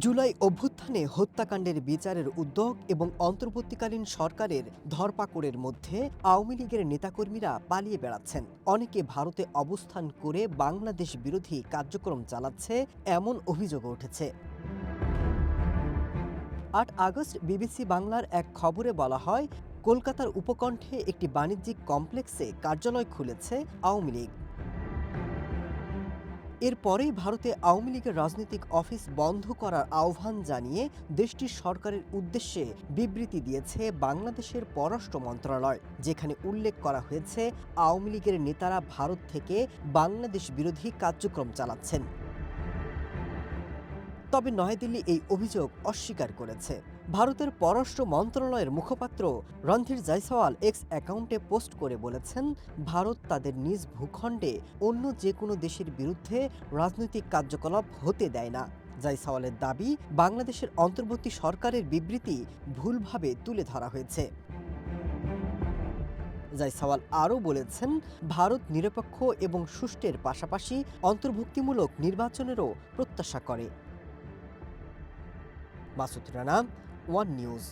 জুলাই অভ্যুত্থানে হত্যাকাণ্ডের বিচারের উদ্যোগ এবং অন্তর্বর্তীকালীন সরকারের ধরপাকড়ের মধ্যে আওয়ামী লীগের নেতাকর্মীরা পালিয়ে বেড়াচ্ছেন। অনেকে ভারতে অবস্থান করে বাংলাদেশ বিরোধী কার্যক্রম চালাচ্ছে, এমন অভিযোগ উঠেছে। ৮ আগস্ট বিবিসি বাংলার এক খবরে বলা হয়, কলকাতার উপকণ্ঠে একটি বাণিজ্যিক কমপ্লেক্সে কার্যালয় খুলেছে আওয়ামী লীগ। এরপরেই ভারতে আওয়ামী লীগের রাজনৈতিক অফিস বন্ধ করার আহ্বান জানিয়ে দেশটির সরকারের উদ্দেশ্যে বিবৃতি দিয়েছে বাংলাদেশের পররাষ্ট্র মন্ত্রণালয়, যেখানে উল্লেখ করা হয়েছে আওয়ামী লীগের নেতারা ভারত থেকে বাংলাদেশ বিরোধী কার্যক্রম চালাচ্ছেন। তবে নয়াদিল্লি এই অভিযোগ অস্বীকার করেছে। ভারতের পররাষ্ট্র মন্ত্রণালয়ের মুখপাত্র রণধীর জয়সওয়াল এক্স অ্যাকাউন্টে পোস্ট করে বলেছেন, ভারত তাদের নিজ ভূখণ্ডে অন্য যে কোনো দেশের বিরুদ্ধে রাজনৈতিক কার্যকলাপ হতে দেয় না। জয়সওয়ালের দাবি, বাংলাদেশের অন্তর্বর্তী সরকারের বিবৃতি ভুলভাবে তুলে ধরা হয়েছে। জয়সওয়াল আরও বলেছেন, ভারত নিরপেক্ষ এবং সুষ্ঠুর পাশাপাশি অন্তর্ভুক্তিমূলক নির্বাচনেরও প্রত্যাশা করে। Masud Rana, one news.